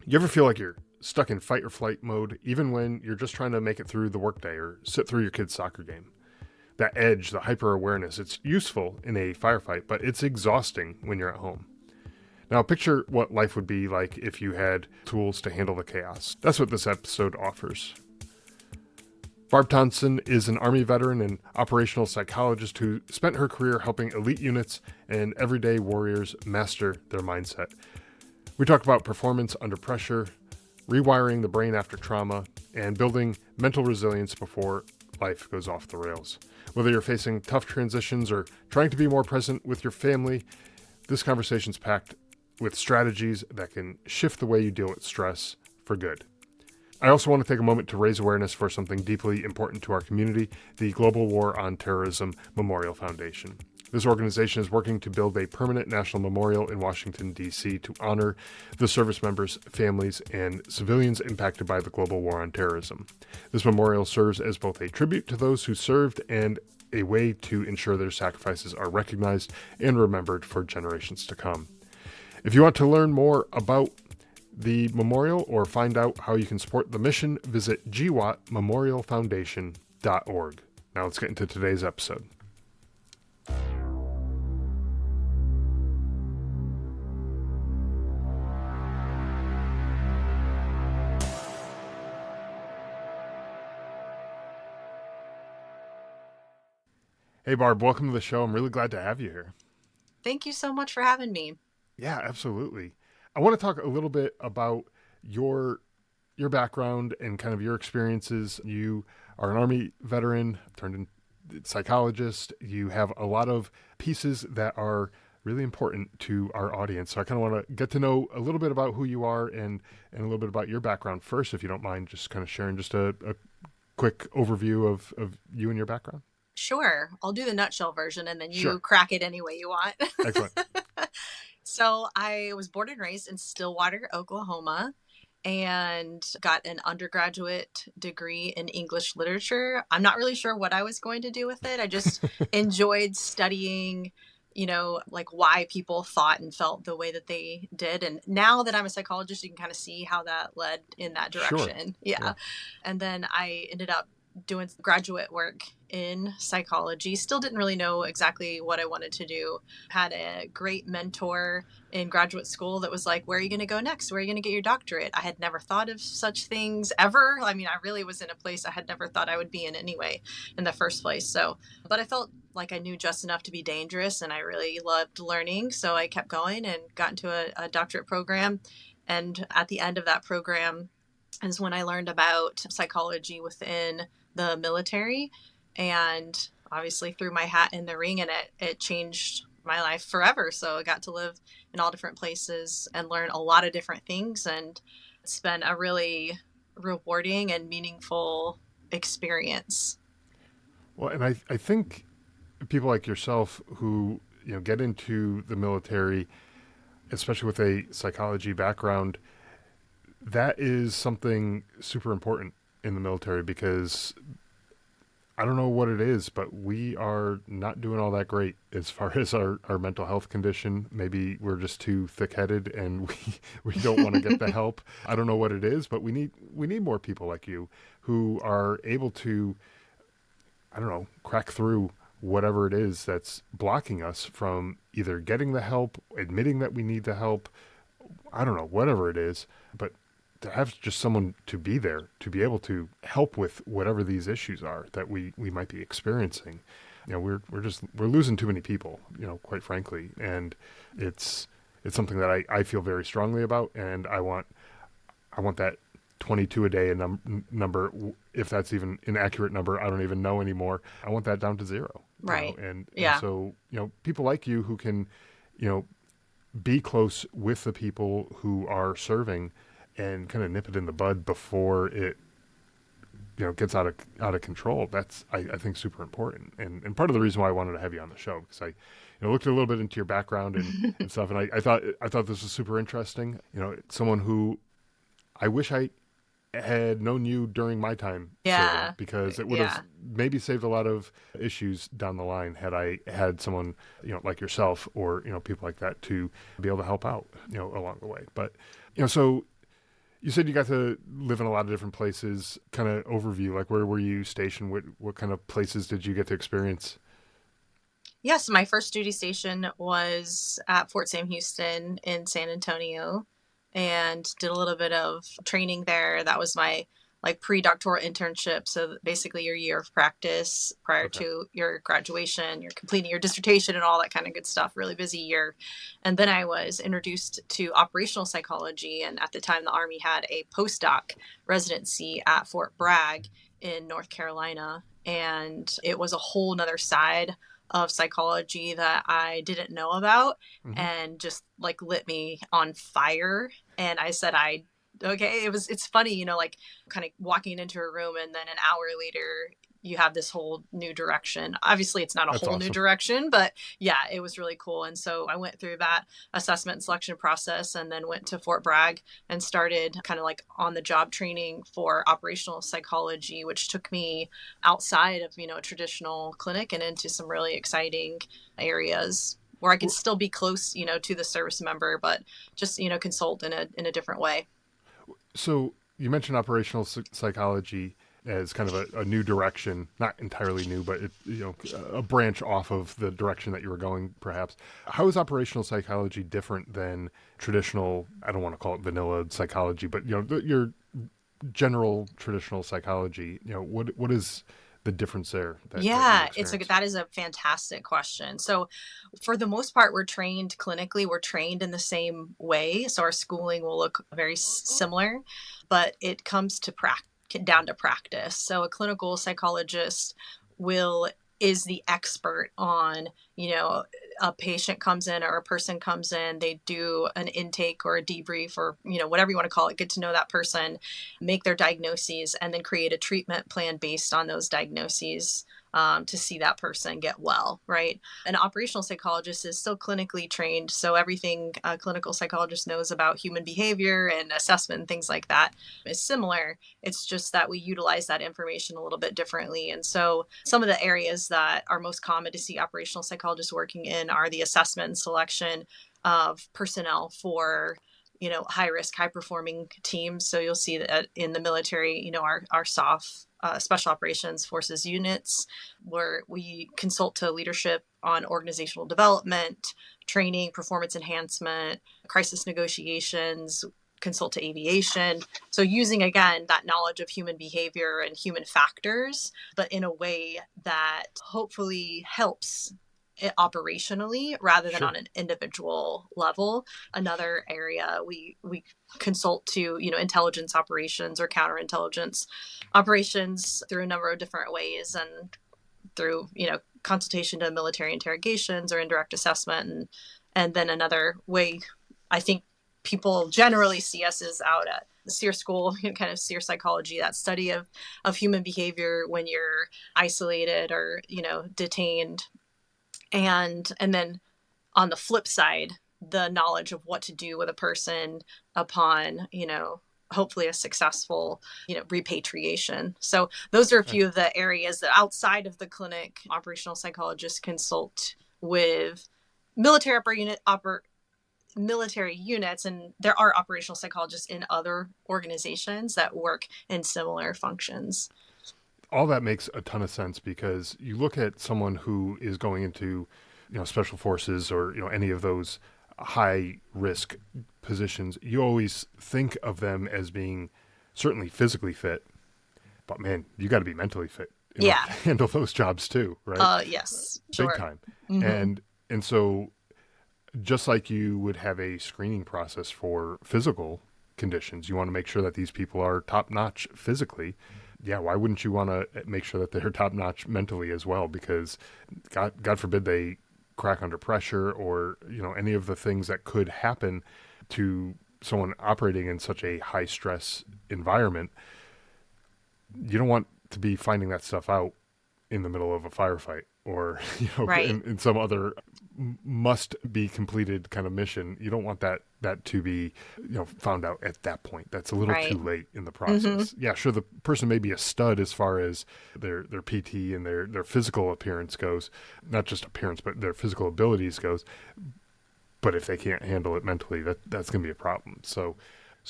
You ever feel like you're stuck in fight or flight mode, even when you're just trying to make it through the workday or sit through your kid's soccer game? That edge, the hyper awareness, it's useful in a firefight, but it's exhausting when you're at home. Now, picture what life would be like if you had tools to handle the chaos. That's what this episode offers. Barb Thompson is an Army veteran and operational psychologist who spent her career helping elite units and everyday warriors master their mindset. We talk about performance under pressure, rewiring the brain after trauma, and building mental resilience before life goes off the rails. Whether you're facing tough transitions or trying to be more present with your family, this conversation's packed with strategies that can shift the way you deal with stress for good. I also want to take a moment to raise awareness for something deeply important to our community, the Global War on Terrorism Memorial Foundation. This organization is working to build a permanent national memorial in Washington, D.C. to honor the service members, families, and civilians impacted by the global war on terrorism. This memorial serves as both a tribute to those who served and a way to ensure their sacrifices are recognized and remembered for generations to come. If you want to learn more about the memorial or find out how you can support the mission, visit gwatmemorialfoundation.org. Now let's get into today's episode. Hey, Barb, welcome to the show. I'm really glad to have you here. Thank you so much for having me. Yeah, absolutely. I want to talk a little bit about your background and kind of your experiences. You are an Army veteran, turned in psychologist. You have a lot of pieces that are really important to our audience. So I kind of want to get to know a little bit about who you are and a little bit about your background first, if you don't mind just kind of sharing just a quick overview of you and your background. Sure. I'll do the nutshell version and then you Sure. crack it any way you want. Excellent. So I was born and raised in Stillwater, Oklahoma, and got an undergraduate degree in English literature. I'm not really sure what I was going to do with it. I just enjoyed studying, like why people thought and felt the way that they did. And now that I'm a psychologist, you can kind of see how that led in that direction. Sure. Yeah. And then I ended up doing graduate work in psychology. Still didn't really know exactly what I wanted to do. Had a great mentor in graduate school that was like, where are you going to go next? Where are you going to get your doctorate? I had never thought of such things ever. I mean, I really was in a place I had never thought I would be in anyway in the first place. So, but I felt like I knew just enough to be dangerous and I really loved learning. So I kept going and got into a doctorate program. And at the end of that program is when I learned about psychology within the military, and obviously threw my hat in the ring, and it changed my life forever. So I got to live in all different places and learn a lot of different things, and it's been a really rewarding and meaningful experience. Well, and I think people like yourself who get into the military, especially with a psychology background, that is something super important in the military, because I don't know what it is, but we are not doing all that great as far as our mental health condition. Maybe we're just too thick-headed and we don't want to get the help. I don't know what it is, but we need more people like you who are able to, I don't know, crack through whatever it is that's blocking us from either getting the help, admitting that we need the help, I don't know, whatever it is, but to have just someone to be there, to be able to help with whatever these issues are that we might be experiencing. We're losing too many people, quite frankly. And it's something that I feel very strongly about. And I want that 22 a day number, if that's even an accurate number, I don't even know anymore. I want that down to zero. Right. And Yeah. so, people like you who can, be close with the people who are serving and kind of nip it in the bud before it, gets out of control. That's, I think, super important. And part of the reason why I wanted to have you on the show, because I looked a little bit into your background and stuff, and I thought this was super interesting. Someone who I wish I had known you during my time serving, because it would have maybe saved a lot of issues down the line had I had someone, like yourself or, people like that to be able to help out, along the way. But, so You said you got to live in a lot of different places. Kind of overview, like where were you stationed? What kind of places did you get to experience? Yes, my first duty station was at Fort Sam Houston in San Antonio and did a little bit of training there. That was my like pre-doctoral internship. So basically your year of practice prior Okay. to your graduation, you're completing your dissertation and all that kind of good stuff. Really busy year. And then I was introduced to operational psychology. And at the time, the Army had a postdoc residency at Fort Bragg in North Carolina. And it was a whole nother side of psychology that I didn't know about Hmm. and just like lit me on fire. And I said, okay, it's funny, like kind of walking into a room and then an hour later, you have this whole new direction. Obviously, it's not a That's whole new awesome. direction, but yeah, it was really cool. And so I went through that assessment and selection process and then went to Fort Bragg and started kind of like on the job training for operational psychology, which took me outside of, a traditional clinic and into some really exciting areas where I could still be close, to the service member, but just, consult in a different way. So you mentioned operational psychology as kind of a new direction, not entirely new, but a branch off of the direction that you were going, perhaps. How is operational psychology different than traditional? I don't want to call it vanilla psychology, but your general traditional psychology. What is the difference there that you Yeah, experience? that is a fantastic question. So, for the most part, we're trained clinically. We're trained in the same way, so our schooling will look very similar, but it comes to down to practice. So, a clinical psychologist will is the expert on, a patient comes in or a person comes in, they do an intake or a debrief or, whatever you want to call it, get to know that person, make their diagnoses, and then create a treatment plan based on those diagnoses to see that person get well, right? An operational psychologist is still clinically trained. So everything a clinical psychologist knows about human behavior and assessment and things like that is similar. It's just that we utilize that information a little bit differently. And so some of the areas that are most common to see operational psychologists working in are the assessment and selection of personnel for high risk, high performing teams. So you'll see that in the military, our SOF, special operations forces units, where we consult to leadership on organizational development, training, performance enhancement, crisis negotiations, consult to aviation. So using again that knowledge of human behavior and human factors, but in a way that hopefully helps it operationally rather than Sure. on an individual level. Another area we consult to, intelligence operations or counterintelligence operations through a number of different ways and through, consultation to military interrogations or indirect assessment. And then another way I think people generally see us is out at the SEER school, kind of SEER psychology, that study of human behavior when you're isolated or, detained. And then on the flip side, the knowledge of what to do with a person upon, hopefully a successful, repatriation. So those are a Right. few of the areas that outside of the clinic, operational psychologists consult with military military units, and there are operational psychologists in other organizations that work in similar functions. All that makes a ton of sense because you look at someone who is going into, special forces or, any of those high risk positions, you always think of them as being certainly physically fit, but man, you got to be mentally fit in order Yeah. to handle those jobs too, right? Yes, Big sure. time. Mm-hmm. And so just like you would have a screening process for physical conditions, you want to make sure that these people are top notch physically. Yeah, why wouldn't you want to make sure that they're top notch mentally as well? Because God forbid they crack under pressure or any of the things that could happen to someone operating in such a high stress environment. You don't want to be finding that stuff out in the middle of a firefight or Right. in some other must be completed kind of mission. You don't want that to be found out at that point. That's a little too Right. late in the Mm-hmm. process. Yeah, sure, the person may be a stud as far as their PT and their physical appearance goes, not just appearance but their physical abilities goes, but if they can't handle it mentally, that's going to be a problem. So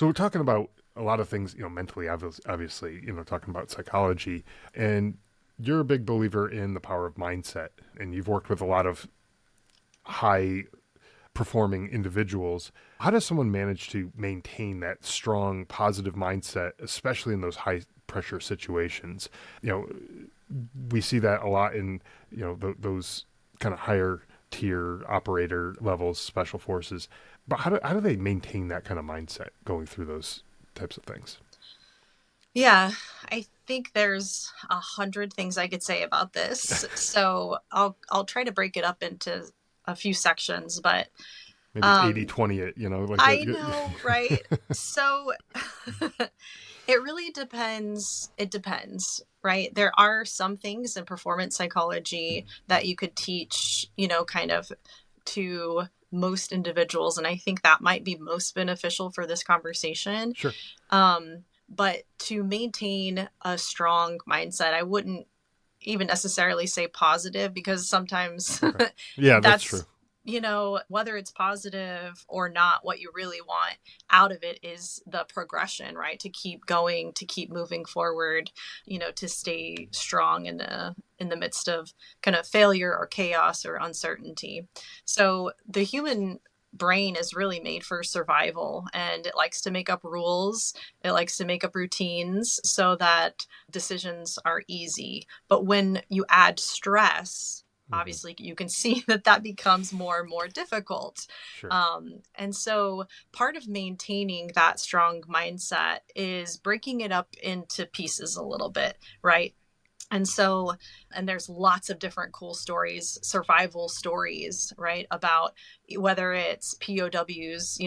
we're talking about a lot of things, mentally, obviously, talking about psychology. And you're a big believer in the power of mindset. And you've worked with a lot of high performing individuals. How does someone manage to maintain that strong, positive mindset, especially in those high pressure situations? You know, we see that a lot in, those kind of higher tier operator levels, special forces. But how do they maintain that kind of mindset going through those types of things? Yeah, I think there's 100 things I could say about this. So I'll try to break it up into a few sections, but Maybe 80 um 20 it, like I that. know, right? So it really depends. It depends, right? There are some things in performance psychology that you could teach, kind of to most individuals. And I think that might be most beneficial for this conversation. Sure. But to maintain a strong mindset, I wouldn't even necessarily say positive, because sometimes Okay. Yeah, that's true. that's, whether it's positive or not, what you really want out of it is the progression, right? To keep going, to keep moving forward, to stay strong in the midst of kind of failure or chaos or uncertainty. So the human brain is really made for survival, and it likes to make up rules. It likes to make up routines so that decisions are easy. But when you add stress, Hmm. obviously you can see that becomes more and more difficult. Sure. And so part of maintaining that strong mindset is breaking it up into pieces a little bit, right? And so, and there's lots of different cool stories, survival stories, right? About whether it's POWs,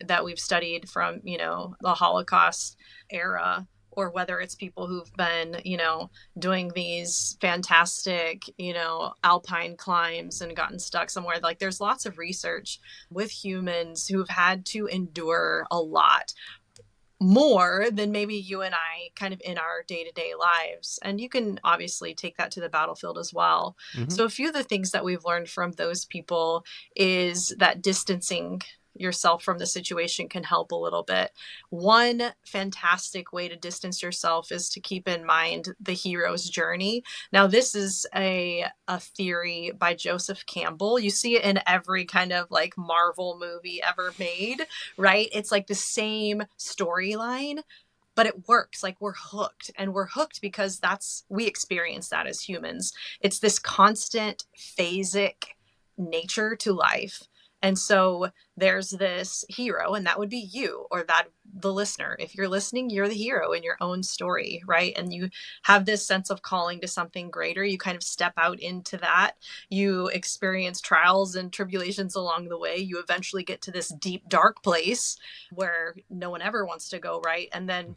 that we've studied from, the Holocaust era, or whether it's people who've been, doing these fantastic, alpine climbs and gotten stuck somewhere. Like, there's lots of research with humans who've had to endure a lot more than maybe you and I kind of in our day-to-day lives. And you can obviously take that to the battlefield as well. Hmm. So a few of the things that we've learned from those people is that distancing yourself from the situation can help a little bit. One fantastic way to distance yourself is to keep in mind the hero's journey. Now, this is a theory by Joseph Campbell. You see it in every kind of like Marvel movie ever made, right? It's like the same storyline, but it works. Like, we're hooked, and we're hooked because we experience that as humans. It's this constant phasic nature to life. And so there's this hero, and that would be you, or that the listener. If you're listening, you're the hero in your own story, right? And you have this sense of calling to something greater. You kind of step out into that. You experience trials and tribulations along the way. You eventually get to this deep, dark place where no one ever wants to go, right? And then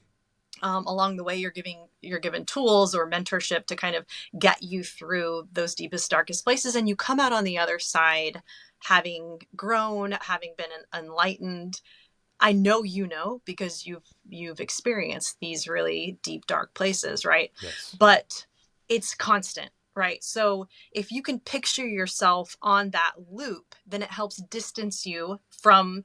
along the way, you're given tools or mentorship to kind of get you through those deepest, darkest places, and you come out on the other side having grown, having been enlightened. I know, because you've experienced these really deep, dark places, right? Yes. But it's constant, right? So if you can picture yourself on that loop, then it helps distance you from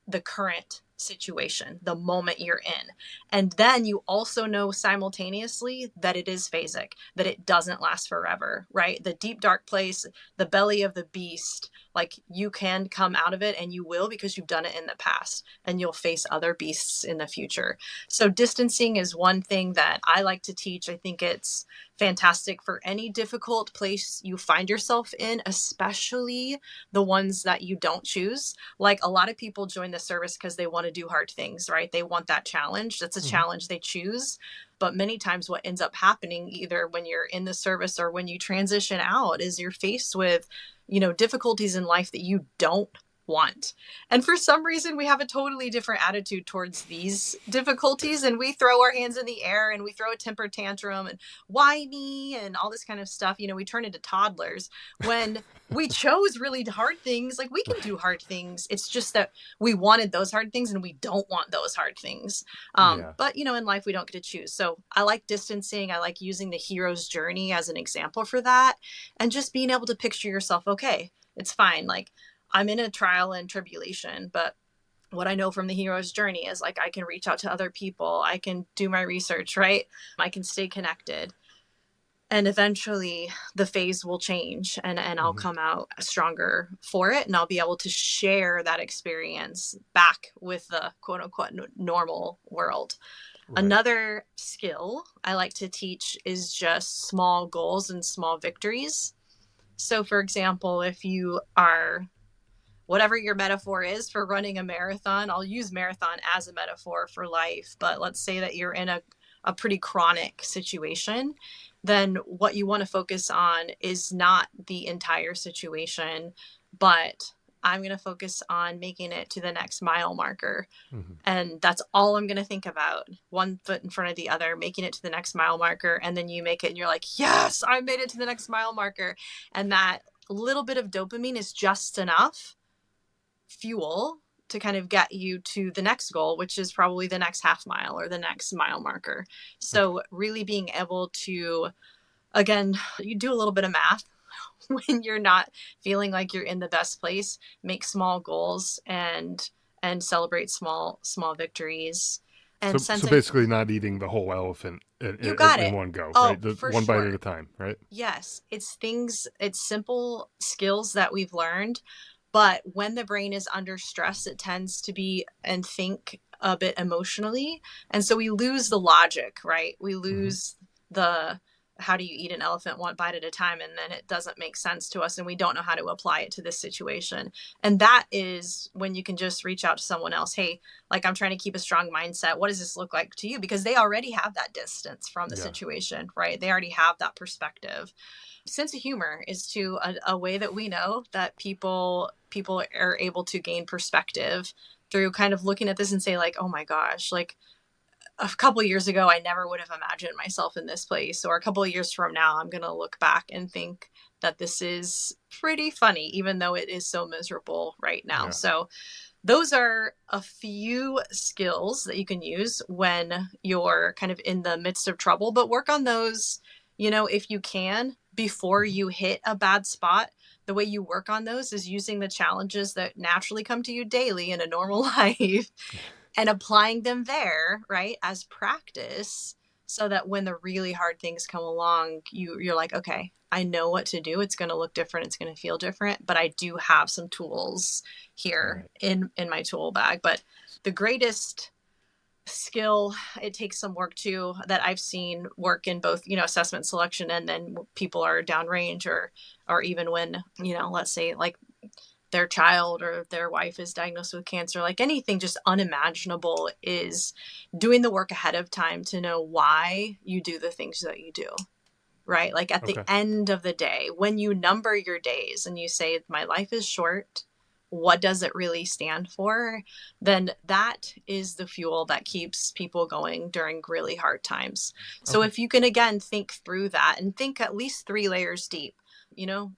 the current situation, the moment you're in. And then you also know simultaneously that it is phasic, that it doesn't last forever, right? The deep, dark place, the belly of the beast, like, you can come out of it, and you will, because you've done it in the past, and you'll face other beasts in the future. So distancing is one thing that I like to teach. I think it's fantastic for any difficult place you find yourself in, especially the ones that you don't choose. Like, a lot of people join the service because they want to do hard things, right? They want that challenge. That's a Hmm. challenge they choose. But many times what ends up happening, either when you're in the service or when you transition out, is you're faced with, difficulties in life that you don't want. And for some reason, we have a totally different attitude towards these difficulties, and we throw our hands in the air, and we throw a temper tantrum, and why me, and all this kind of stuff. We turn into toddlers when we chose really hard things. Like, we can do Right. hard things. It's just that we wanted those hard things, and we don't want those hard things. Yeah. But in life, we don't get to choose. So I like distancing. I like using the hero's journey as an example for that, and just being able to picture yourself. Okay, it's fine. Like, I'm in a trial and tribulation, but What I know from the hero's journey is like I can reach out to other people, I can do my research, right? I can stay connected. And eventually the phase will change, and I'll Hmm. come out stronger for it, and I'll be able to share that experience back with the quote unquote normal world. Right. Another skill I like to teach is just small goals and small victories. So, for example, if you are, whatever your metaphor is for running a marathon, I'll use marathon as a metaphor for life. But let's say that you're in a pretty chronic situation, then what you want to focus on is not the entire situation, but I'm going to focus on making it to the next mile marker. Hmm. And that's all I'm going to think about. One foot in front of the other, making it to the next mile marker. And then you make it and you're like, yes, I made it to the next mile marker. And that little bit of dopamine is just enough fuel to kind of get you to the next goal, which is probably the next half mile or the next mile marker. Okay. So, really being able to, again, you do a little bit of math when you're not feeling like you're in the best place, make small goals and celebrate small victories. And So sensing, basically, not eating the whole elephant you got in it. one go, Oh, right? The for one bite at sure. a time, right? Yes, it's things, it's simple skills that we've learned, but when the brain is under stress, it tends to be and think a bit emotionally. And so we lose the logic, right? We Hmm. lose the how do you eat an elephant one bite at a time, and then it doesn't make sense to us and we don't know how to apply it to this situation. And that is when you can just reach out to someone else. Hey, like I'm trying to keep a strong mindset. What does this look like to you? Because they already have that distance from the Yeah. situation, right? They already have that perspective. Sense of humor is to a way that we know that people are able to gain perspective through kind of looking at this and say like, oh my gosh, like a couple of years ago I never would have imagined myself in this place, or a couple of years from now I'm going to look back and think that this is pretty funny even though it is so miserable right now. Yeah. So those are a few skills that you can use when you're kind of in the midst of trouble, but work on those, if you can, before Hmm. you hit a bad spot. The way you work on those is using the challenges that naturally come to you daily in a normal life and applying them there, right, as practice, so that when the really hard things come along, you're like, okay, I know what to do. It's going to look different. It's going to feel different, but I do have some tools here Right. in my tool bag. But the greatest skill, it takes some work too, that I've seen work in both, assessment selection, and then people are downrange, or even when, let's say like their child or their wife is diagnosed with cancer, like anything just unimaginable, is doing the work ahead of time to know why you do the things that you do, right? Like at the Okay. end of the day, when you number your days and you say, my life is short, what does it really stand for? Then that is the fuel that keeps people going during really hard times. So Okay. if you can again think through that and think at least 3 layers deep,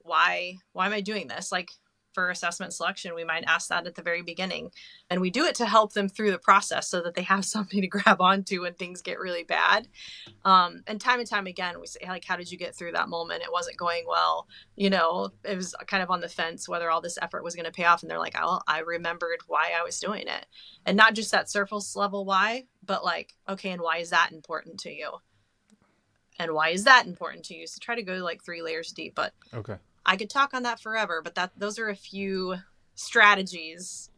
why am I doing this? Like for assessment selection, we might ask that at the very beginning. And we do it to help them through the process so that they have something to grab onto when things get really bad. And time again, we say, like, how did you get through that moment? It wasn't going well. It was kind of on the fence whether all this effort was going to pay off. And they're like, oh, I remembered why I was doing it. And not just that surface level why, but like, okay, and why is that important to you? And why is that important to you? So try to go like 3 layers deep. But Okay. I could talk on that forever, but those are a few strategies.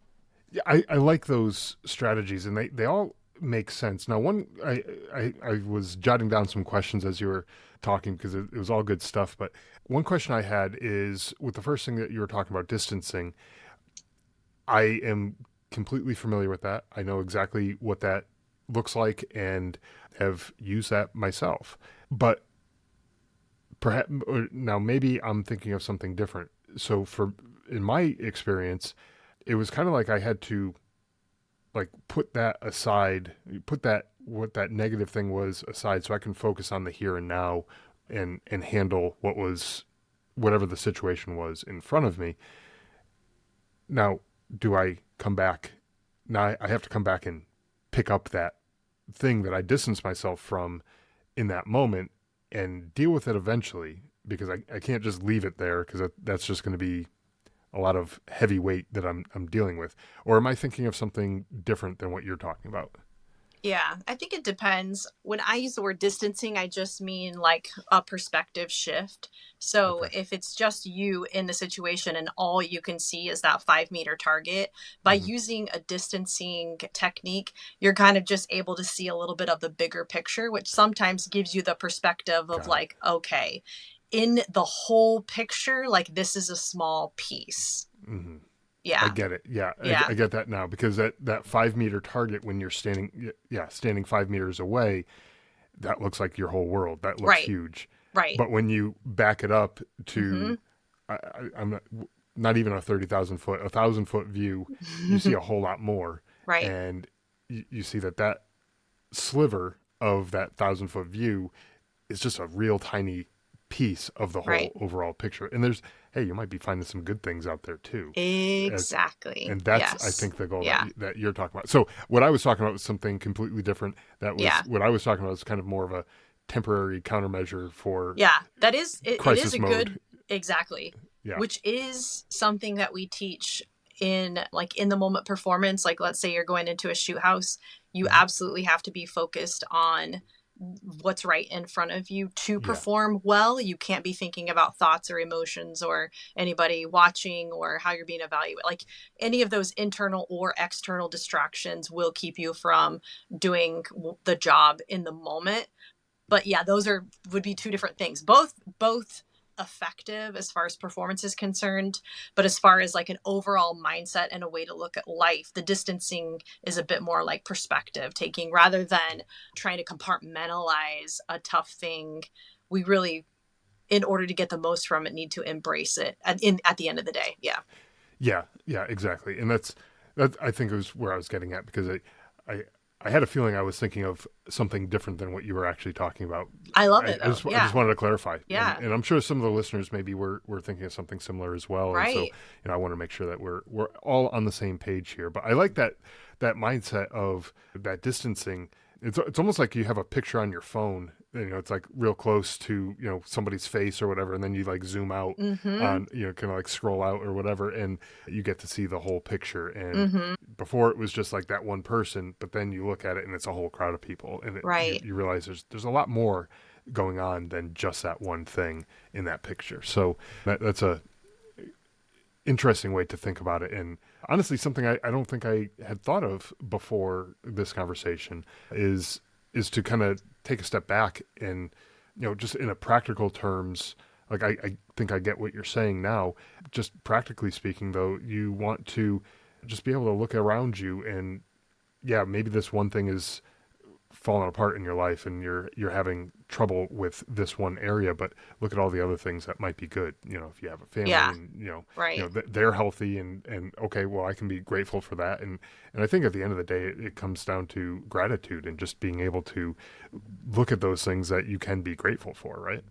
Yeah, I like those strategies, and they all make sense. Now, I was jotting down some questions as you were talking because it was all good stuff. But one question I had is with the first thing that you were talking about, distancing. I am completely familiar with that. I know exactly what that looks like and have used that myself. But perhaps now maybe I'm thinking of something different. So for in my experience, it was kind of like I had to like put that aside, put that what that negative thing was aside so I can focus on the here and now and handle whatever the situation was in front of me. Now, do I come back? Now I have to come back and pick up that thing that I distanced myself from in that moment and deal with it eventually because I can't just leave it there because that's just going to be a lot of heavy weight that I'm dealing with? Or am I thinking of something different than what you're talking about? Yeah, I think it depends. When I use the word distancing, I just mean like a perspective shift. So Okay. if it's just you in the situation and all you can see is that 5 meter target, by Hmm. using a distancing technique, you're kind of just able to see a little bit of the bigger picture, which sometimes gives you the perspective of Got it. like, okay, in the whole picture, like this is a small piece. Hmm. I Yeah. get it. Yeah, Yeah. I get that now because that 5 meter target when you're standing, yeah, standing 5 meters away, that looks like your whole world. That looks Right. huge. Right. But when you back it up Hmm. to, I'm not even a 30,000 foot, 1,000 foot view, you see a whole lot more, Right. and you see that sliver of that 1,000 foot view is just a real tiny piece of the Right. whole overall picture. And there's, hey, you might be finding some good things out there too. As Exactly. and that's, I Yes. think, the goal that Yeah. that you're talking about. So what I was talking about was something completely different. That was Yeah. what I was talking about was kind of more of a temporary countermeasure for Yeah. That is it is crisis a mode. good exactly. Yeah. Which is something that we teach in like in the moment performance. Like let's say you're going into a shoot house, you Hmm. absolutely have to be focused on what's right in front of you to Yeah. perform well. You can't be thinking about thoughts or emotions or anybody watching or how you're being evaluated. Like any of those internal or external distractions will keep you from doing the job in the moment. But yeah, those are would be two different things. Both effective as far as performance is concerned, but as far as like an overall mindset and a way to look at life, the distancing is a bit more like perspective taking rather than trying to compartmentalize a tough thing. We really, in order to get the most from it, need to embrace it at the end of the day. Yeah. Yeah. Yeah. Exactly. And that I think was where I was getting at because I I had a feeling I was thinking of something different than what you were actually talking about. I love I, it I though. just I just Yeah. wanted to clarify, and Yeah. I'm sure some of the listeners maybe were thinking of something similar as well, and so Right. I want to make sure that we're all on the same page here. But I like that mindset of that distancing. It's almost like you have a picture on your phone. It's like real close to somebody's face or whatever, and then you like zoom out Mm-hmm. on kind of like scroll out or whatever, and you get to see the whole picture. And Mm-hmm. before it was just like that one person, but then you look at it and it's a whole crowd of people, and Right. you realize there's a lot more going on than just that one thing in that picture. So that's a interesting way to think about it, and honestly something I don't think I had thought of before this conversation is to kind of take a step back and just in a practical terms, like I think I get what you're saying now. Just practically speaking though, you want to just be able to look around you and yeah, maybe this one thing is falling apart in your life and you're having trouble with this one area, but look at all the other things that might be good. If you have a family Yeah. and Right. they're healthy and okay, well I can be grateful for that. And I think at the end of the day it comes down to gratitude and just being able to look at those things that you can be grateful for, right?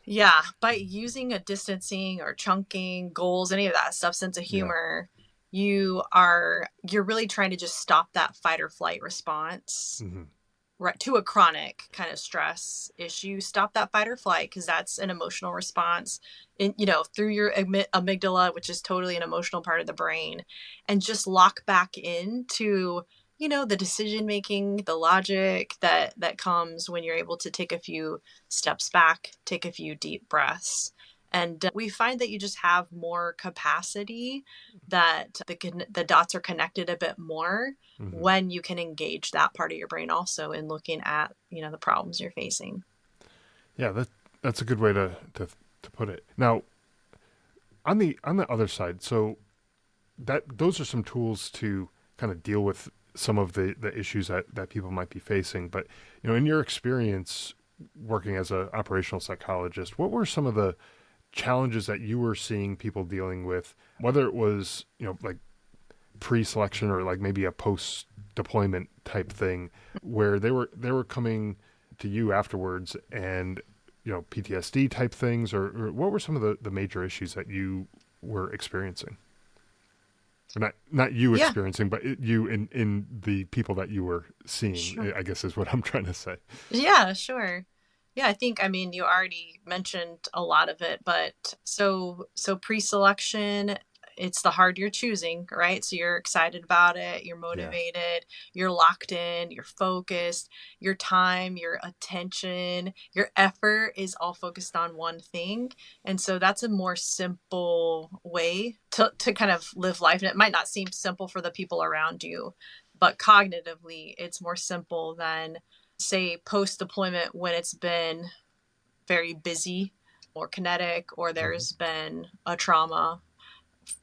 Yeah, by using a distancing or chunking goals, any of that stuff, sense of Yeah. humor, you're really trying to just stop that fight or flight response, Hmm. right, to a chronic kind of stress issue. Stop that fight or flight because that's an emotional response in through your amygdala, which is totally an emotional part of the brain, and just lock back into the decision making, the logic that comes when you're able to take a few steps back, take a few deep breaths. And we find that you just have more capacity, that the dots are connected a bit more Hmm. when you can engage that part of your brain also in looking at the problems you're facing. Yeah, that's a good way to put it. Now, on the other side, so that those are some tools to kind of deal with some of the issues that people might be facing. But in your experience working as an operational psychologist, what were some of the challenges that you were seeing people dealing with, whether it was like pre-selection or like maybe a post-deployment type thing, where they were coming to you afterwards and PTSD type things, or what were some of the major issues that you were experiencing? Or not you Yeah, experiencing, but you in the people that you were seeing, sure. I guess is what I'm trying to say. Yeah, sure. Yeah, I mean, you already mentioned a lot of it, but so pre-selection, it's the hard you're choosing, right? So you're excited about it, you're Yeah. motivated, you're locked in, you're focused, your time, your attention, your effort is all focused on one thing. And so that's a more simple way to kind of live life. And it might not seem simple for the people around you, but cognitively, it's more simple than, say, post deployment when it's been very busy or kinetic, or Hmm. there's been a trauma,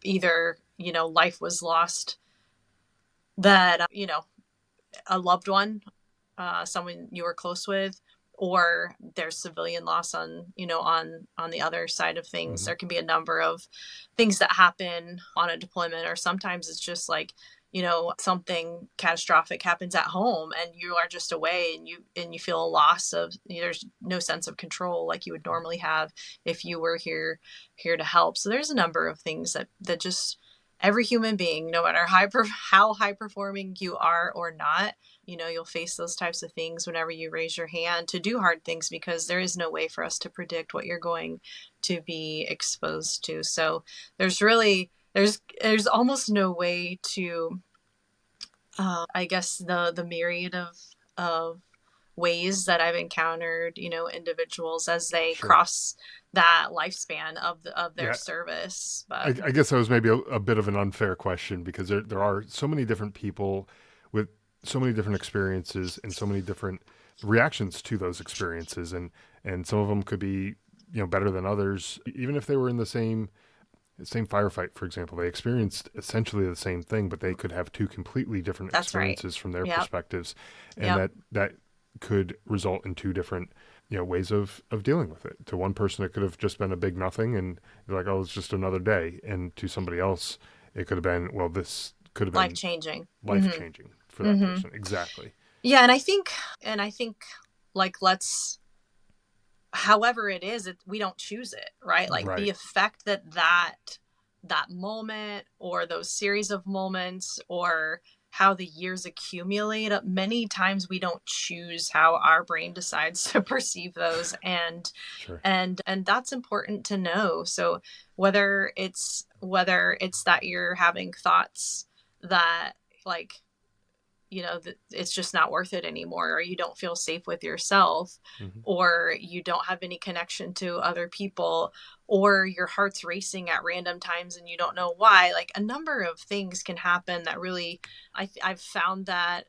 either, life was lost, that, a loved one, someone you were close with, or there's civilian loss on, on the other side of things. Hmm. There can be a number of things that happen on a deployment, or sometimes it's just like, something catastrophic happens at home and you are just away, and you feel a loss of, there's no sense of control like you would normally have if you were here to help. So there's a number of things that just every human being, no matter how high performing you are or not, you'll face those types of things whenever you raise your hand to do hard things, because there is no way for us to predict what you're going to be exposed to. So there's almost no way to, I guess, the myriad of ways that I've encountered, individuals as they Sure. cross that lifespan of their Yeah. service. I, But I guess that was maybe a bit of an unfair question, because there are so many different people with so many different experiences and so many different reactions to those experiences, and some of them could be, better than others. Even if they were in the same firefight, for example, they experienced essentially the same thing, but they could have two completely different that's right. experiences from their Yep. perspectives, and Yep. that could result in two different, ways of dealing with it. To one person, it could have just been a big nothing, and they're like, oh, it's just another day. And to somebody else, it could have been, well, this could have Life been changing. life Hmm. changing for that Hmm. person. Exactly. Yeah, and I think like, let's, however it is, we don't choose it, right? Like the Right. effect that moment, or those series of moments, or how the years accumulate, many times we don't choose how our brain decides to perceive those. and Sure. and that's important to know. So whether it's that you're having thoughts that, like, that it's just not worth it anymore, or you don't feel safe with yourself, Hmm. or you don't have any connection to other people, or your heart's racing at random times and you don't know why. Like, a number of things can happen that really, I've found that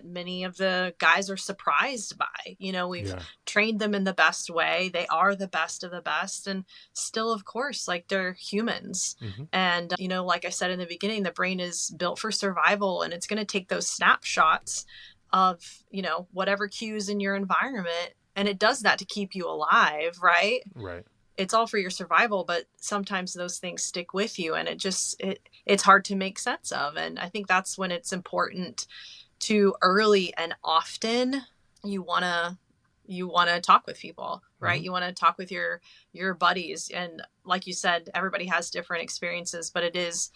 many of the guys are surprised by. We've Yeah. trained them in the best way. They are the best of the best. And still, of course, like, they're humans. Hmm. And, like I said in the beginning, the brain is built for survival, and it's going to take those snapshots of, whatever cues in your environment. And it does that to keep you alive, right? Right. It's all for your survival, but sometimes those things stick with you, and it's hard to make sense of. And I think that's when it's important to, early and often, you want to talk with people, right? Hmm. You want to talk with your buddies. And like you said, everybody has different experiences, but it is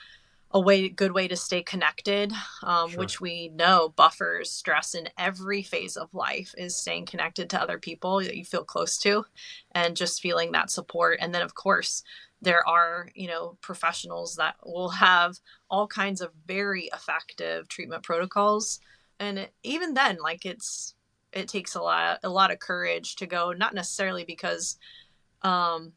good way to stay connected, Sure. which we know buffers stress in every phase of life, is staying connected to other people that you feel close to, and just feeling that support. And then, of course, there are, professionals that will have all kinds of very effective treatment protocols. And even then, like, it takes a lot of courage to go, not necessarily because, um,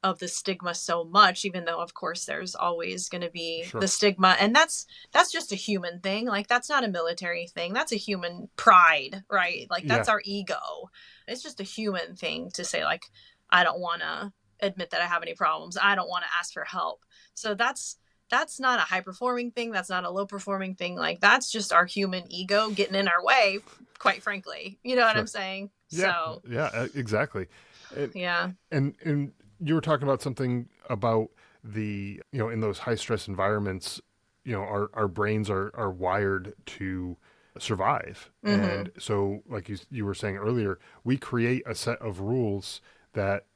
of the stigma so much, even though, of course, there's always going to be the Sure. stigma. And that's just a human thing. Like, that's not a military thing. That's a human pride, right? Like, that's Yeah. our ego. It's just a human thing to say, like, I don't want to admit that I have any problems. I don't want to ask for help. So that's not a high performing thing. That's not a low performing thing. Like, that's just our human ego getting in our way, quite frankly. You know what I'm Sure. saying? Yeah. So, Yeah. Exactly. And yeah. and you were talking about something about the, in those high stress environments, our brains are wired to survive. Mm-hmm. And so, like you were saying earlier, we create a set of rules that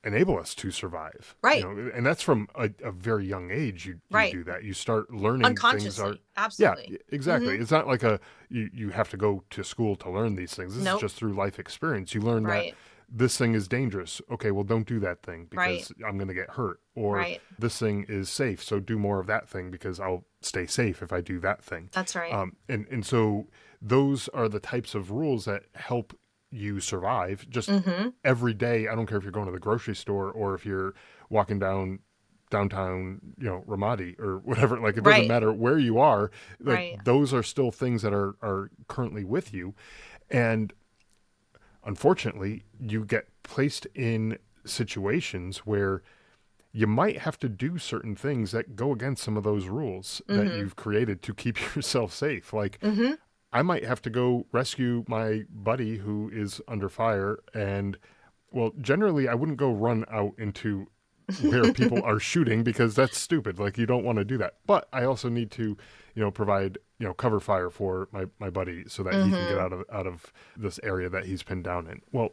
enable us to survive, Right. and that's from a very young age. You Right. do that. You start learning things are, Unconsciously. yeah, Absolutely. exactly. Mm-hmm. It's not like you have to go to school to learn these things. This is Nope. just through life experience. You learn that Right. this thing is dangerous. Okay, well, don't do that thing Right. because I'm going to get hurt. Or Right. this thing is safe, so do more of that thing because I'll stay safe if I do that thing. That's right. And so those are the types of rules that help you survive just Mm-hmm. every day. I don't care if you're going to the grocery store or if you're walking downtown, Ramadi or whatever. Like, it doesn't Right. matter where you are. Like, Right. those are still things that are currently with you. And unfortunately, you get placed in situations where you might have to do certain things that go against some of those rules that Mm-hmm. you've created to keep yourself safe. Like, Mm-hmm. I might have to go rescue my buddy who is under fire. And, well, generally, I wouldn't go run out into where people are shooting because that's stupid. Like, you don't want to do that. But I also need to, provide, cover fire for my buddy so that he can get Mm-hmm. out of this area that he's pinned down in. Well,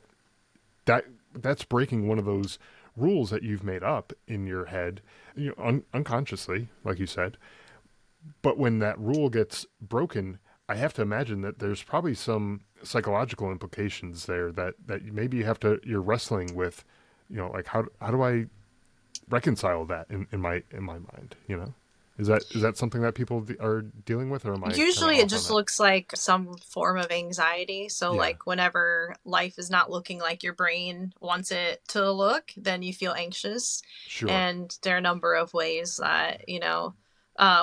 that's breaking one of those rules that you've made up in your head, unconsciously, like you said. But when that rule gets broken, I have to imagine that there's probably some psychological implications there that maybe you're wrestling with, like how do I reconcile that in my mind, is that something that people are dealing with, or am I kind of Usually it off on just that? looks like some form of anxiety. So, Yeah, like, whenever life is not looking like your brain wants it to look, then you feel anxious. sure. And there are a number of ways that,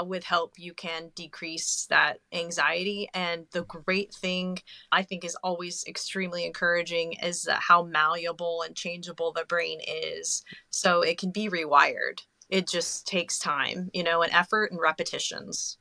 with help, you can decrease that anxiety. And the great thing I think is always extremely encouraging is that how malleable and changeable the brain is. So, it can be rewired. It just takes time, and effort and repetitions.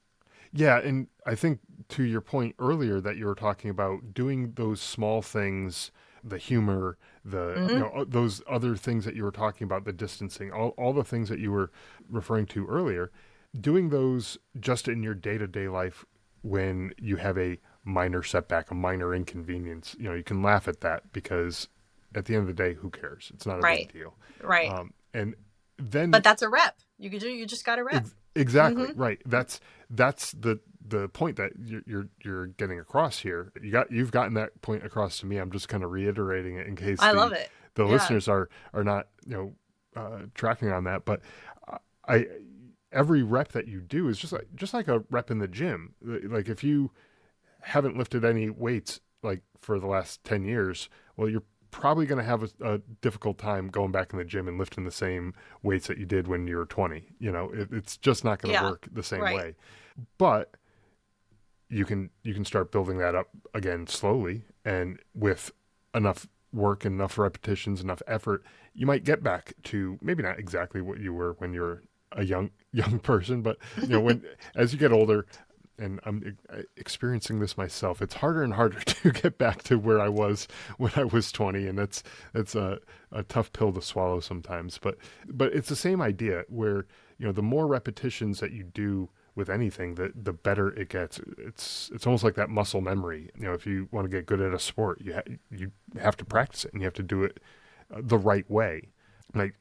Yeah, and I think to your point earlier that you were talking about doing those small things, the humor, the Hmm. those other things that you were talking about, the distancing, all the things that you were referring to earlier, doing those just in your day-to-day life when you have a minor setback, a minor inconvenience, you can laugh at that because at the end of the day, who cares? It's not a Right. big deal. Right. And then But that's a rep. You just got a rep. exactly Hmm. right. That's the point that you're getting across here. You've gotten that point across to me. I'm just kind of reiterating it in case I the love it. the Yeah. listeners are not tracking on that. But I every rep that you do is just like a rep in the gym. Like, if you haven't lifted any weights like for the last 10 years, well, you're probably going to have a difficult time going back in the gym and lifting the same weights that you did when you were 20. It's just not going to Yeah. work the same Right. way. But you can start building that up again slowly, and with enough work, enough repetitions, enough effort, you might get back to maybe not exactly what you were when you were a young person, but when as you get older, and I'm experiencing this myself, it's harder and harder to get back to where I was when I was 20, and that's a tough pill to swallow sometimes. But it's the same idea where the more repetitions that you do with anything, the better it gets. It's almost like that muscle memory. If you want to get good at a sport, you have to practice it and you have to do it the right way. My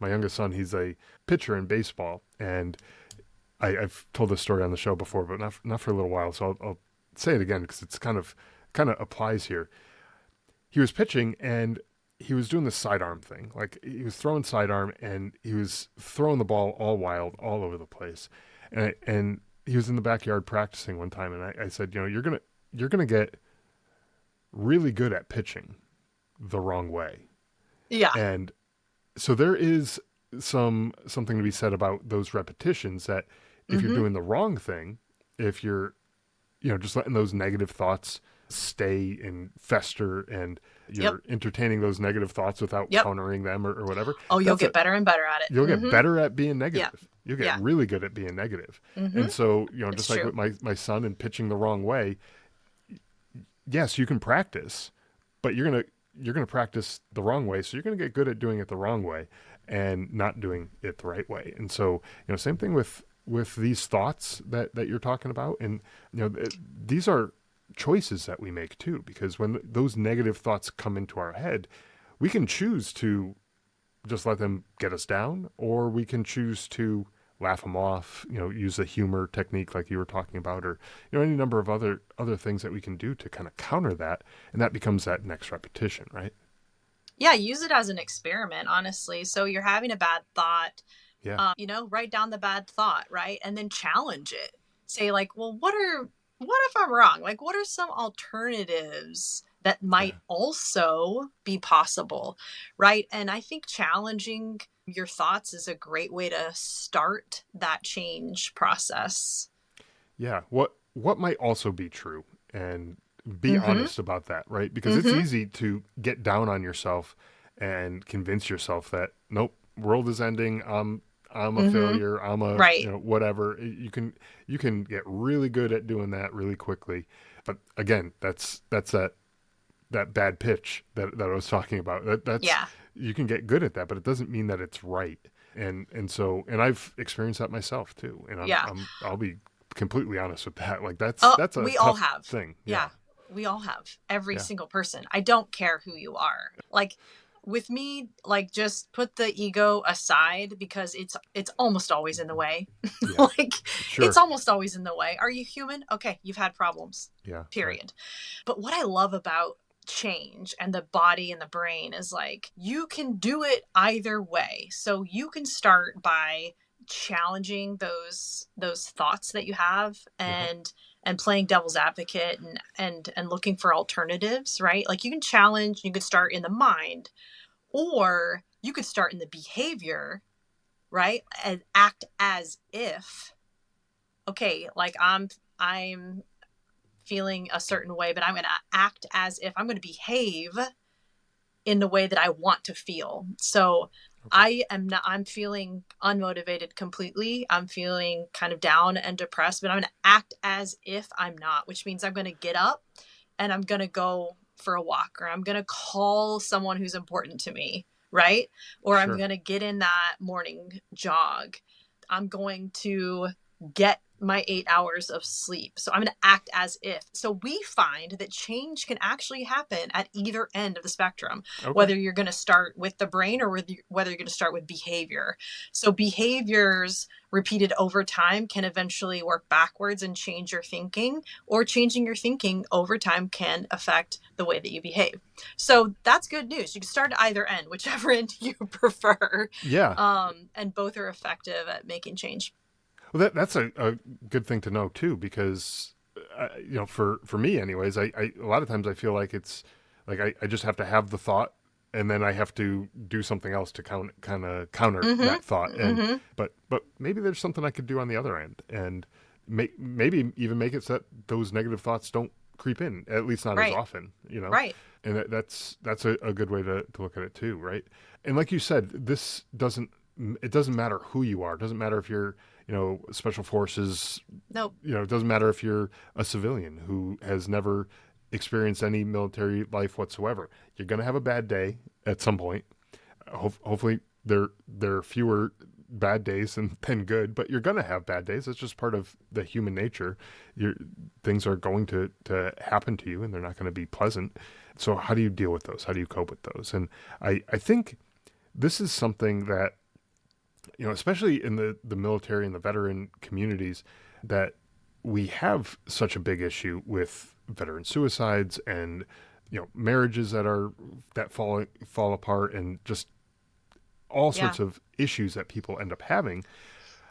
youngest son, he's a pitcher in baseball, and I've told this story on the show before, but not for a little while. So I'll say it again because it's kind of applies here. He was pitching and he was doing the sidearm thing. Like, he was throwing sidearm and he was throwing the ball all wild, all over the place. And he was in the backyard practicing one time, and I said, you're gonna get really good at pitching the wrong way. Yeah. And so there is something to be said about those repetitions, that if you're Hmm. doing the wrong thing, if you're just letting those negative thoughts stay and fester, and Yep. you're entertaining those negative thoughts without Yep. countering them or whatever, Oh, you'll that's get a better and better at it. you'll get Hmm. better at being Yeah. negative. You'll get Yeah. really good at being negative. Hmm. And so, It's just like true. with my son and pitching the wrong way, yes, you can practice, but you're gonna practice the wrong way, so you're gonna get good at doing it the wrong way and not doing it the right way. And so, same thing with these thoughts that you're talking about, and these are choices that we make too, because when those negative thoughts come into our head, we can choose to just let them get us down, or we can choose to laugh them off, use the humor technique like you were talking about, or any number of other things that we can do to kind of counter that, and that becomes that next repetition, right? Yeah, use it as an experiment, honestly. So you're having a bad thought, Yeah. write down the bad thought, right? And then challenge it. Say like, well, what if I'm wrong? Like, what are some alternatives that Yeah. might also be possible, right? And I think challenging your thoughts is a great way to start that change process. Yeah. What might also be true, and be Mm-hmm. honest about that, right? Because it's Mm-hmm. easy to get down on yourself and convince yourself that nope, world is ending. I'm a Mm-hmm. failure. I'm a, Right. whatever. You can get really good at doing that really quickly. But again, that's that bad pitch that I was talking about. That's Yeah. you can get good at that, but it doesn't mean that it's right. And I've experienced that myself too. And Yeah. I'll be completely honest with that. Like Oh, that's a we all tough have. thing. Yeah. Yeah, we all have. Every Yeah. single person. I don't care who you are. Like with me, like just put the ego aside because it's almost always in the way. Yeah. Like it's Sure. almost always in the way. Are you human? Okay, you've had problems. Yeah. Right. Period. But what I love about change and the body and the brain is like you can do it either way. So you can start by challenging those thoughts that you have Yeah. and playing devil's advocate and looking for alternatives, right? Like you can challenge, you could start in the mind, or you could start in the behavior, right? And act as if, okay, like I'm feeling a certain way, but I'm going to act as if I'm going to behave in the way that I want to feel. So Okay. I'm feeling unmotivated completely. I'm feeling kind of down and depressed, but I'm going to act as if I'm not, which means I'm going to get up and I'm going to go for a walk, or I'm going to call someone who's important to me, right? Or I'm Sure. going to get in that morning jog. I'm going to get my 8 hours of sleep. So I'm going to act as if. So we find that change can actually happen at either end of the spectrum, Okay. whether you're going to start with the brain or whether you're going to start with behavior. So behaviors repeated over time can eventually work backwards and change your thinking, or changing your thinking over time can affect the way that you behave. So that's good news. You can start at either end, whichever end you prefer. Yeah. And both are effective at making change. Well, that's a good thing to know too, because for me, anyways, I a lot of times I feel like it's like I just have to have the thought, and then I have to do something else to kind of counter Mm-hmm. that thought. And Mm-hmm. but maybe there's something I could do on the other end, and maybe even make it so that those negative thoughts don't creep in, at least not as Right. often. Right. And that's a good way to look at it too, right? And like you said, this doesn't it doesn't matter who you are. It doesn't matter if you're special forces. Nope. It doesn't matter if you're a civilian who has never experienced any military life whatsoever. You're going to have a bad day at some point. Hopefully there are fewer bad days than good, but you're going to have bad days. It's just part of the human nature. Things are going to happen to you, and they're not going to be pleasant. So how do you deal with those? How do you cope with those? And I think this is something that, especially in the military and the veteran communities, that we have such a big issue with veteran suicides and marriages that fall apart, and just all Yeah. sorts of issues that people end up having.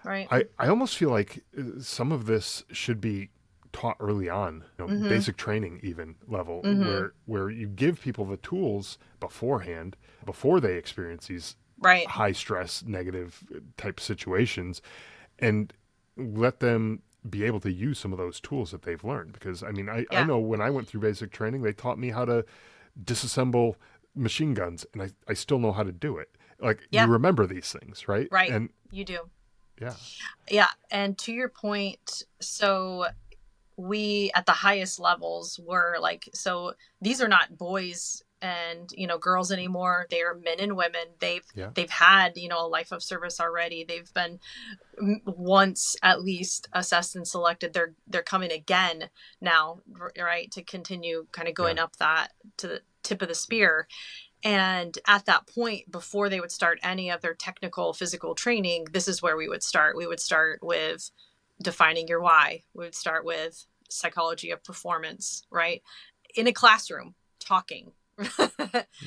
Right. I almost feel like some of this should be taught early on, Mm-hmm. basic training even level, Mm-hmm. where you give people the tools beforehand, before they experience these Right. high stress negative type situations, and let them be able to use some of those tools that they've learned. Because I Yeah. know when I went through basic training, they taught me how to disassemble machine guns, and I still know how to do it. Like, you Yeah. remember these things, right? Right. And You do. yeah. Yeah. And to your point, so we at the highest levels were like, so these are not boys and girls anymore. They are men and women. Yeah. They've had a life of service already. They've been once at least assessed and selected. They're coming again now, right, to continue kind of Yeah. going up that to the tip of the spear. And at that point, before they would start any of their technical physical training, this is where we would start. We would start with defining your why. We would start with psychology of performance, right? In a classroom, talking,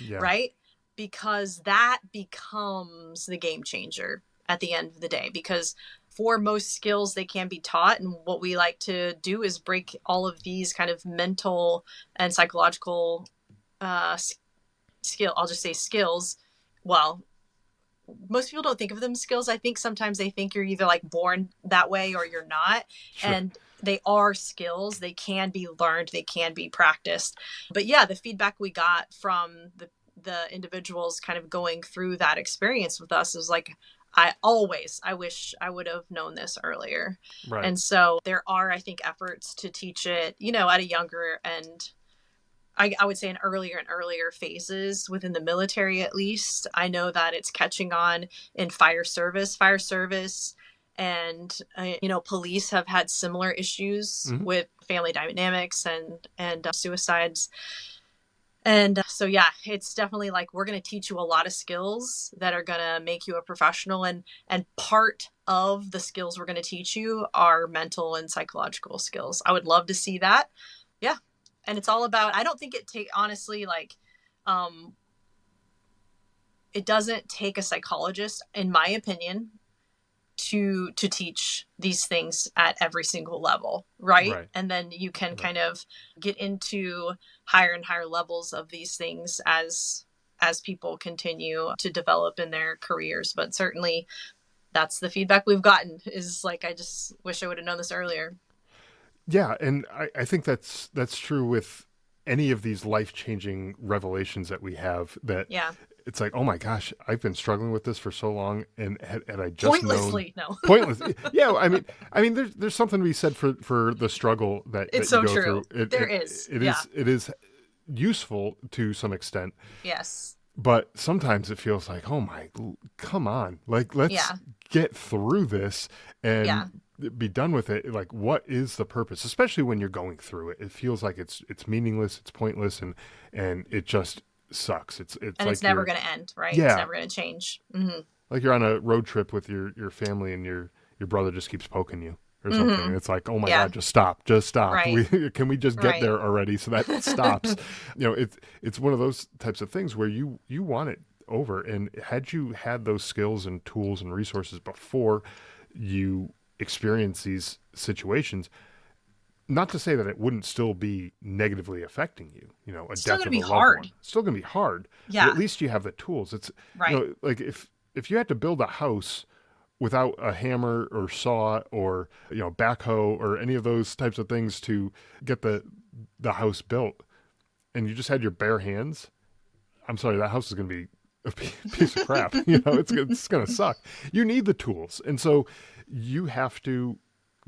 Yeah. right? because that becomes the game changer at the end of the day. Because for most skills, they can be taught. And what we like to do is break all of these kind of mental and psychological I'll just say skills. Well, most people don't think of them as skills. I think sometimes they think you're either like born that way or you're not. Sure. And they are skills. They can be learned. They can be practiced. But yeah, the feedback we got from the individuals kind of going through that experience with us is like, I wish I would have known this earlier. Right. And so there are, I think, efforts to teach it, at a younger and I would say in earlier and earlier phases within the military, at least. I know that it's catching on in fire service. And police have had similar issues with family dynamics and suicides. And so, yeah, it's definitely like, we're going to teach you a lot of skills that are going to make you a professional. And part of the skills we're going to teach you are mental and psychological skills. I would love to see that. Yeah. And it's all about, I don't think honestly, like, it doesn't take a psychologist, in my opinion, to teach these things at every single level. Right. And then you can kind of get into higher and higher levels of these things as people continue to develop in their careers. But certainly that's the feedback we've gotten, is like, I just wish I would have known this earlier. Yeah, and I think that's true with any of these life-changing revelations that we have, that it's like, oh my gosh, I've been struggling with this for so long, and had I just pointlessly known, no pointless. Yeah, I mean there's something to be said for the struggle that it's that you so go true. through. It is useful to some extent. Yes. But sometimes it feels like, oh my, come on, like let's get through this and be done with it. Like, what is the purpose? Especially when you're going through it, it feels like it's meaningless, it's pointless, and it just sucks. It's and like it's never going to end, right? Yeah, it's never going to change. Like you're on a road trip with your family, and your brother just keeps poking you or something, and it's like, oh my god, just stop. Right. Can we just get there already so that stops? It's one of those types of things where you want it over, and had you had those skills and tools and resources before you experience these situations, not to say that it wouldn't still be negatively affecting you, a it's death still of going a to be loved hard. one. It's still going to be hard. Yeah. But at least you have the tools. It's right. Like if you had to build a house without a hammer or saw or backhoe or any of those types of things to get the house built, and you just had your bare hands, I'm sorry, that house is going to be a piece of crap. It's going to suck. You need the tools. And so you have to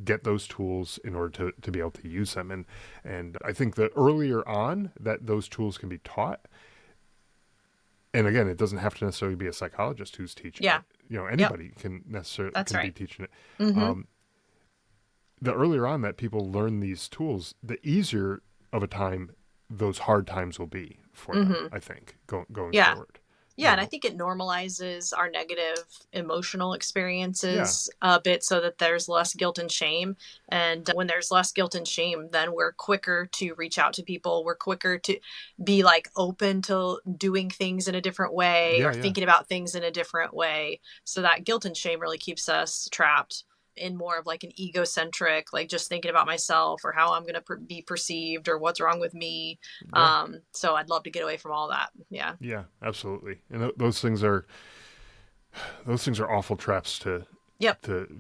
get those tools in order to be able to use them. And I think that earlier on that those tools can be taught. And again, it doesn't have to necessarily be a psychologist who's teaching it. Anybody can necessarily be teaching it. The earlier on that people learn these tools, the easier of a time those hard times will be for them, I think, going forward. Yeah, and I think it normalizes our negative emotional experiences a bit, so that there's less guilt and shame. And when there's less guilt and shame, then we're quicker to reach out to people. We're quicker to be like open to doing things in a different way or thinking about things in a different way. So that guilt and shame really keeps us trapped in more of like an egocentric, like just thinking about myself or how I'm going to be perceived or what's wrong with me. So I'd love to get away from all that. Yeah, absolutely. And those things are awful traps to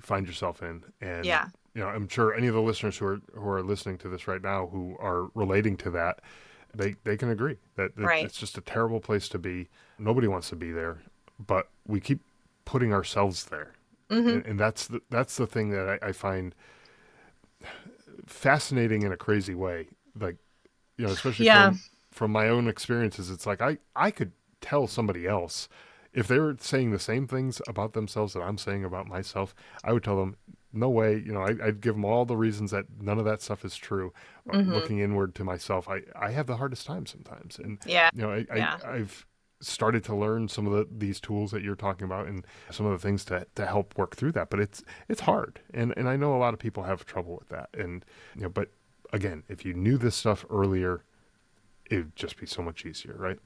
find yourself in. And I'm sure any of the listeners who are listening to this right now who are relating to that, they can agree that it's just a terrible place to be. Nobody wants to be there, but we keep putting ourselves there. And that's the thing that I find fascinating in a crazy way. Like, especially from my own experiences, it's like I could tell somebody else if they were saying the same things about themselves that I'm saying about myself. I would tell them, no way. I'd give them all the reasons that none of that stuff is true. Looking inward to myself, I have the hardest time sometimes, and I've started to learn some of these tools that you're talking about and some of the things to help work through that. But it's hard. And I know a lot of people have trouble with that. And, but again, if you knew this stuff earlier, it would just be so much easier. Right.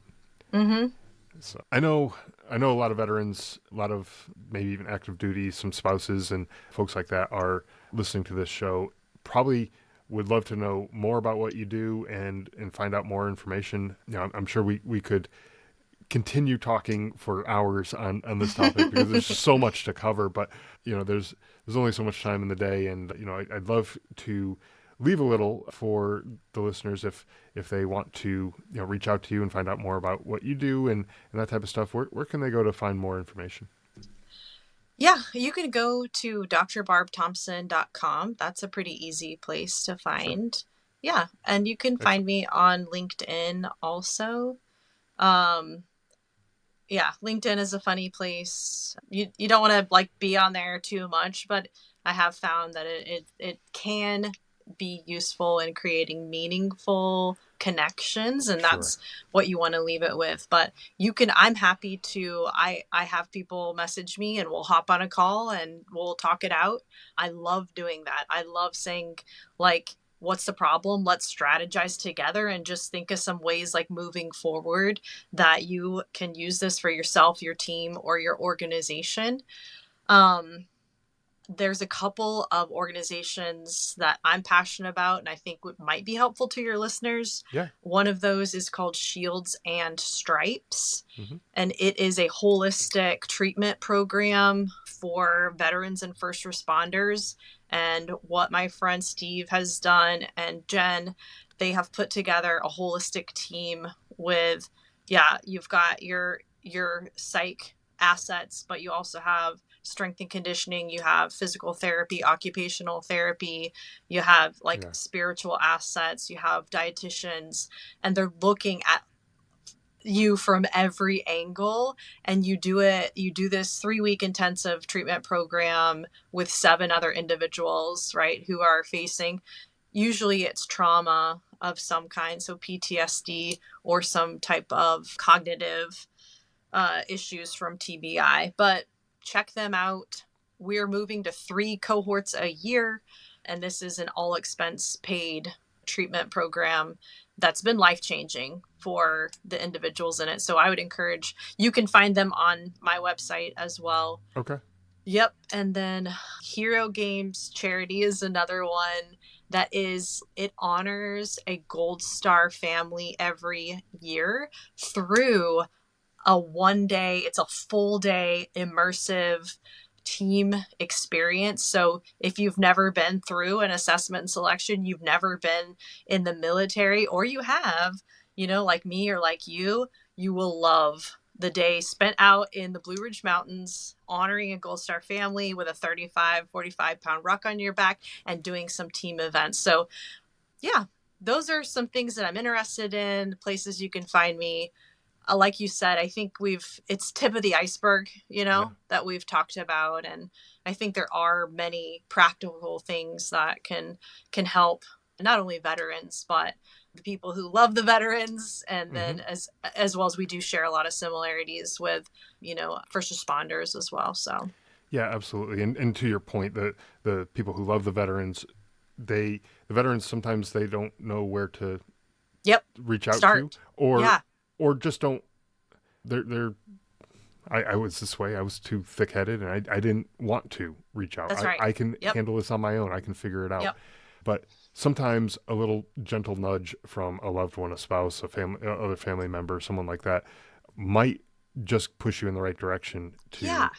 So I know a lot of veterans, a lot of maybe even active duty, some spouses and folks like that are listening to this show. Probably would love to know more about what you do and find out more information. You know, I'm sure we could continue talking for hours on this topic because there's so much to cover. But you know, there's only so much time in the day, and you know, I'd love to leave a little for the listeners if they want to, you know, reach out to you and find out more about what you do and that type of stuff. Where can they go to find more information? Yeah, you can go to drbarbthompson.com. That's a pretty easy place to Sure. find. Yeah, and you can find Excellent. me on LinkedIn also. Um, yeah, LinkedIn is a funny place. You don't want to like be on there too much, but I have found that it can be useful in creating meaningful connections, and Sure. that's what you want to leave it with. But I'm happy to I have people message me and we'll hop on a call and we'll talk it out. I love doing that. I love saying like, what's the problem? Let's strategize together and just think of some ways like moving forward that you can use this for yourself, your team, or your organization. Um, there's a couple of organizations that I'm passionate about and I think might be helpful to your listeners. Yeah. One of those is called Shields and Stripes, Hmm. and it is a holistic treatment program for veterans and first responders. And what my friend Steve has done and Jen, they have put together a holistic team with, yeah, you've got your psych assets, but you also have strength and conditioning, you have physical therapy, occupational therapy, you have like Yeah. spiritual assets, you have dietitians, and they're looking at you from every angle. And you do this 3-week intensive treatment program with 7 other individuals, right, who are facing, usually it's trauma of some kind, so PTSD or some type of cognitive issues from TBI, but check them out. We're moving to 3 cohorts a year, and this is an all expense paid treatment program that's been life changing for the individuals in it. So I would encourage, you can find them on my website as well. Okay. Yep. And then Hero Games Charity is another one that it honors a Gold Star family every year through a 1 day, it's a full day immersive team experience. So if you've never been through an assessment and selection, you've never been in the military, or you have, like me or like you will love the day spent out in the Blue Ridge Mountains honoring a Gold Star family with a 35, 45-pound ruck on your back and doing some team events. So yeah, those are some things that I'm interested in, places you can find me. Like you said, I think it's tip of the iceberg, Yeah. that we've talked about. And I think there are many practical things that can help not only veterans, but the people who love the veterans. And Hmm. then as well as we do share a lot of similarities with, first responders as well. So, Yeah, absolutely. And to your point, the people who love the veterans, the veterans sometimes they don't know where to yep. reach out to, Start. or Yeah, or just don't. They're I was this way. I was too thick headed, and I didn't want to reach out. that's right. I can Yep. handle this on my own. I can figure it out. Yep. But sometimes a little gentle nudge from a loved one, a spouse, a family, other family member, someone like that, might just push you in the right direction Yeah.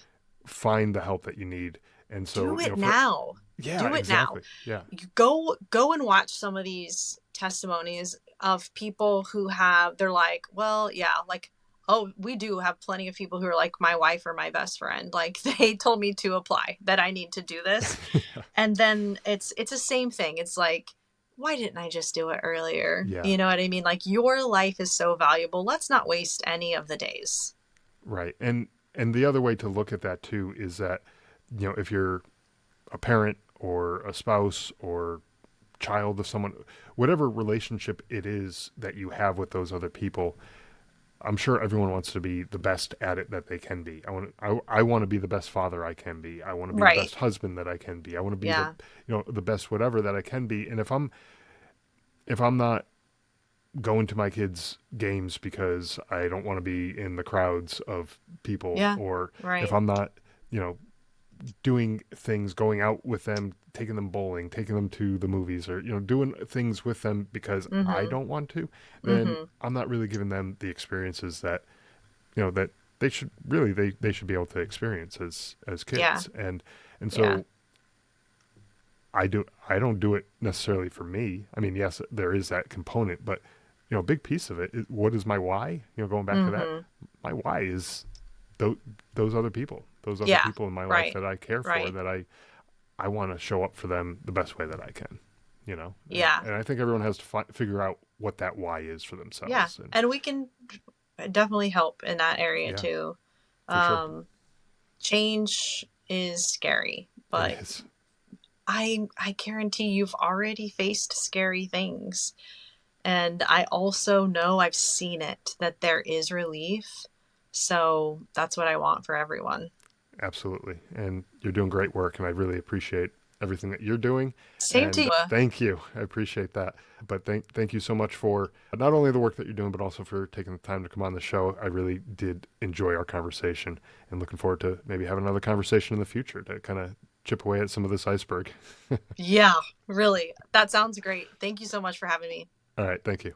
to find the help that you need. And so, Do you it know, for now. yeah, Do it now. exactly, yeah, You go and watch some of these testimonies of people who they're like, well, yeah, like, oh, we do have plenty of people who are like my wife or my best friend. Like they told me to apply, that I need to do this. And then it's the same thing. It's like, why didn't I just do it earlier? yeah, You know what I mean? Like your life is so valuable. Let's not waste any of the days. right. And the other way to look at that too is that, you know, if you're a parent or a spouse or child of someone, whatever relationship it is that you have with those other people, I'm sure everyone wants to be the best at it that they can be. I want to be the best father I can be. I want to be the Right. best husband that I can be. I want to be the, Yeah. you know, the best whatever that I can be. And if I'm not going to my kids' games because I don't want to be in the crowds of people, Yeah. or if Right. I'm not, you know, doing things, going out with them, taking them bowling, taking them to the movies, or doing things with them because I Mm-hmm. don't want to, then Mm-hmm. I'm not really giving them the experiences that that they should really they should be able to experience as Yeah. kids. And Yeah. so I don't do it necessarily for me. I mean, yes, there is that component, but a big piece of it is, what is my why? Going back to that, Mm-hmm. my why is those those other Yeah. people in my life Right. that I care for, Right. that I want to show up for them the best way that I can. Yeah. And I think everyone has to figure out what that why is for Yeah. themselves. And And we can definitely help in that area yeah, too. for sure, Um, Change is scary, it but is. I guarantee you've already faced scary things. And I also know I've seen it, that there is relief. So that's what I want for everyone. Absolutely. And you're doing great work, and I really appreciate everything that you're doing. Same to And you. thank you. I appreciate that. But thank you so much for not only the work that you're doing, but also for taking the time to come on the show. I really did enjoy our conversation, and looking forward to maybe having another conversation in the future to kind of chip away at some of this iceberg. Yeah, really. That sounds great. Thank you so much for having me. All right. Thank you.